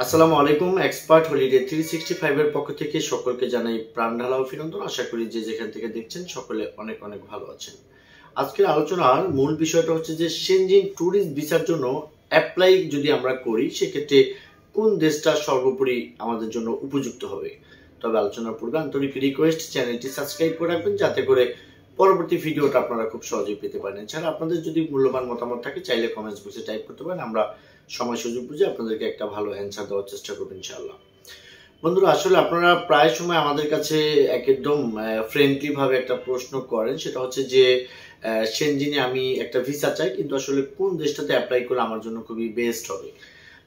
আসসালামু আলাইকুম। Expert holiday 365 এর পক্ষ থেকে সকলকে জানাই প্রাণ ঢালা অভিনন্দন। আশা করি যে যেখান থেকে দেখছেন সকলে অনেক অনেক ভালো আছেন। আজকের আলোচনার মূল বিষয়টা হচ্ছে যে সেনজিন ট্যুরিস্ট ভিসার জন্য অ্যাপ্লাই যদি আমরা করি সেক্ষেত্রে কোন দেশটা সর্বোপরি আমাদের জন্য উপযুক্ত হবে। তবে আলোচনার পূর্বে আন্তরিক রিকোয়েস্ট চ্যানেলটি সাবস্ক্রাইব করে রাখবেন যাতে করে পরবর্তী ভিডিওটা আপনারা খুব সহজেই পেতে পারেন। এছাড়া আপনাদের যদি মূল্যবান মতামত থাকে চাইলে কমেন্টস বক্সে টাইপ করতে পারেন। আমরা সময় সুযোগ বুঝে আপনাদেরকে একটা ভালো অ্যান্সার দেওয়ার চেষ্টা করব ইনশাআল্লাহ। বন্ধুরা, আসলে আপনারা প্রায় সময় আমাদের কাছে একদম ফ্রেন্ডলি ভাবে একটা প্রশ্ন করেন, সেটা হচ্ছে যে সেনজিনে আমি একটা ভিসা চাই, কিন্তু আসলে কোন দেশটাতে অ্যাপ্লাই করলে আমার জন্য খুবই বেস্ট হবে।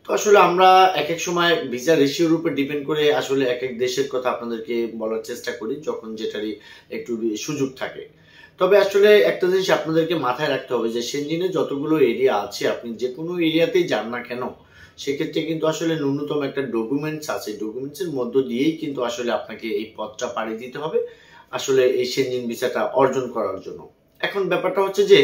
তো আসলে আমরা এক এক সময় ভিসা রেশিওর উপর ডিপেন্ড করে আসলে এক এক দেশের কথা আপনাদেরকে বলার চেষ্টা করি যখন যেটারই একটু সুযোগ থাকে। তবে আসলে একটা জিনিস আপনাদেরকে মাথায় রাখতে হবে যে সেনজিনে যতগুলো এরিয়া আছে, আপনি যে কোনো এরিয়াতেই যান না কেন সেক্ষেত্রে কিন্তু আসলে ন্যূনতম একটা ডকুমেন্টস আছে, ডকুমেন্টসের মধ্য দিয়েই কিন্তু আসলে আপনাকে এই পথটা পাড়ি দিতে হবে আসলে এই সেনজিন ভিসাটা অর্জন করার জন্য। এখন ব্যাপারটা হচ্ছে যে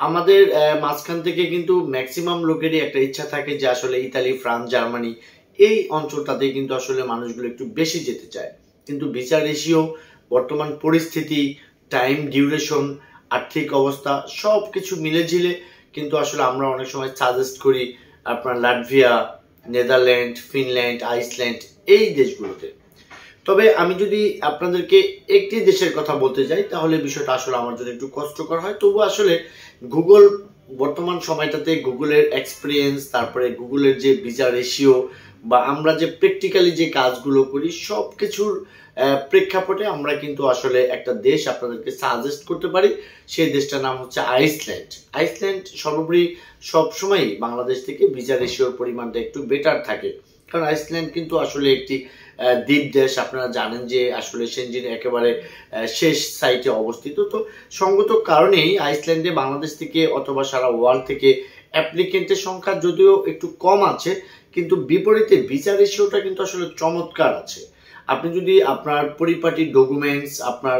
আমাদের মাঝখান থেকে কিন্তু ম্যাক্সিমাম লোকেরই একটা ইচ্ছা থাকে যে আসলে ইতালি, ফ্রান্স, জার্মানি এই অঞ্চলটাতে কিন্তু আসলে মানুষগুলো একটু বেশি যেতে চায়, কিন্তু ভিসা রেশিও, বর্তমান পরিস্থিতি, টাইম ডিউরেশন, আর্থিক অবস্থা সবকিছু মিলে ঝিলে কিন্তু আসলে আমরা অনেক সময় সাজেস্ট করি আপনার লাটভিয়া, নেদারল্যান্ড, ফিনল্যান্ড, আইসল্যান্ড এই দেশগুলোতে। তবে আমি যদি আপনাদেরকে একটি দেশের কথা বলতে যাই তাহলে বিষয়টা আসলে আমার জন্য একটু কষ্টকর হয়। তবু আসলে গুগল বর্তমান সময়টাতে গুগলের এক্সপিরিয়েন্স, তারপরে গুগলের যে ভিসা রেশিও বা আমরা যে প্র্যাকটিক্যালি যে কাজগুলো করি সব কিছুর প্রেক্ষাপটে আমরা কিন্তু আসলে একটা দেশ আপনাদেরকে সাজেস্ট করতে পারি। সেই দেশটার নাম হচ্ছে আইসল্যান্ড। আইসল্যান্ড সর্বোপরি সবসময় বাংলাদেশ থেকে ভিসা রেশিওর পরিমাণটা একটু বেটার থাকে, কারণ আইসল্যান্ড কিন্তু আসলে একটি দ্বীপ দেশ। আপনারা জানেন যে আসলে সেনজিন একেবারে শেষ সাইটে অবস্থিত। তো সঙ্গত কারণেই আইসল্যান্ডে বাংলাদেশ থেকে অথবা সারা ওয়ার্ল্ড থেকে অ্যাপ্লিকেন্টের সংখ্যা যদিও একটু কম আছে, কিন্তু বিপরীতে ভিসা রেশিওটা কিন্তু আসলে চমৎকার আছে। আপনি যদি আপনার পরিপাটি ডকুমেন্টস, আপনার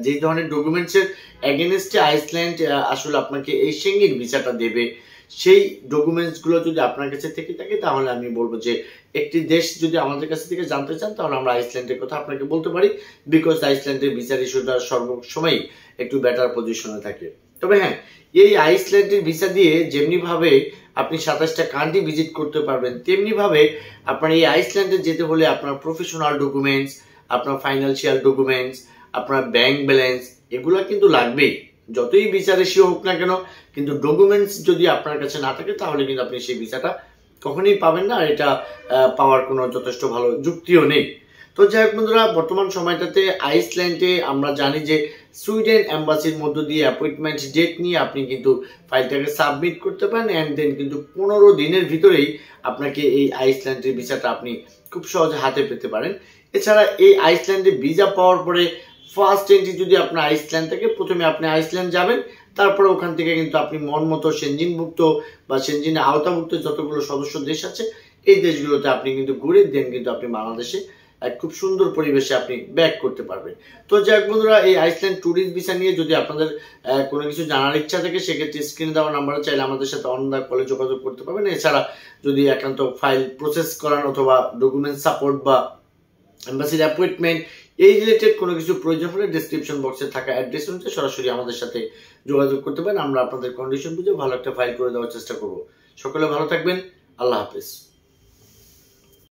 যে ধরনের ডকুমেন্টসের এগেনস্টে আইসল্যান্ড আসলে আপনাকে এই সেনজিন ভিসাটা দেবে, সেই ডকুমেন্টসগুলো যদি আপনার কাছে থেকে থাকে তাহলে আমি বলবো যে একটি দেশ যদি আমাদের কাছে থেকে জানতে চান তাহলে আমরা আইসল্যান্ডের কথা আপনাকে বলতে পারি, বিকজ আইসল্যান্ডের ভিসা রেশিওটা সর্বসময় একটু বেটার পজিশনে থাকে। তবে হ্যাঁ, এই আইসল্যান্ডের ভিসা দিয়ে যেমনি ভাবে আপনি 27টা কান্ট্রি ভিজিট করতে পারবেন, তেমনি ভাবে আপনার এই আইসল্যান্ডে যেতে হলে আপনার প্রফেশনাল ডকুমেন্টস, আপনার ফাইন্যান্সিয়াল ডকুমেন্টস, আপনার ব্যাংক ব্যালেন্স এগুলো কিন্তু লাগবেই। যতই ভিসা রেশিও হোক না কেন, কিন্তু ডকুমেন্টস যদি আপনার কাছে না থাকে তাহলে কিন্তু আপনি সেই ভিসাটা কখনোই পাবেন না, আর এটা পাওয়ার কোনো যথেষ্ট ভালো যুক্তিও নেই। তো যাই হোক বন্ধুরা, বর্তমান সময়টাতে আইসল্যান্ডে আমরা জানি যে সুইডেন এম্বাসির মধ্য দিয়ে অ্যাপয়েন্টমেন্ট ডেট নিয়ে আপনি কিন্তু ফাইলটাকে সাবমিট করতে পারেন, অ্যান্ড দেন কিন্তু 15 দিনের ভিতরেই আপনাকে এই আইসল্যান্ডের ভিসাটা আপনি খুব সহজে হাতে পেতে পারেন। এছাড়া এই আইসল্যান্ডে ভিসা পাওয়ার পরে ফার্স্ট এন্ট্রি যদি আপনার আইসল্যান্ড থেকে, প্রথমে আপনি আইসল্যান্ড যাবেন, তারপরে ওখান থেকে কিন্তু আপনি মন মতো সেনজিনভুক্ত বা সেনজিনে আওতাভুক্ত যতগুলো সদস্য দেশ আছে এই দেশগুলোতে আপনি কিন্তু ঘুরে দেন কিন্তু আপনি বাংলাদেশে এক খুব সুন্দর পরিবেশে আপনি ব্যাক করতে পারবেন। তো যাক বন্ধুরা, এই আইসল্যান্ড ট্যুরিস্ট ভিসা নিয়ে যদি আপনাদের কোনো কিছু জানার ইচ্ছা থাকে সেক্ষেত্রে স্ক্রিনে দেওয়া নাম্বারে চাইলে আমাদের সাথে অন দা কলে যোগাযোগ করতে পারবেন। এছাড়া যদি একান্ত ফাইল প্রসেস করান অথবা ডকুমেন্ট সাপোর্ট বা এম্বাসির অ্যাপয়েন্টমেন্ট এই রিলেটেড কোনো কিছু প্রয়োজন হলে ডেসক্রিপশন বক্সে থাকা অ্যাড্রেস অনুযায়ী সরাসরি আমাদের সাথে যোগাযোগ করতে পারেন। আমরা আপনাদের কন্ডিশন বুঝে ভালো একটা ফাইল করে দেওয়ার চেষ্টা করব। সকলে ভালো থাকবেন। আল্লাহ হাফেজ।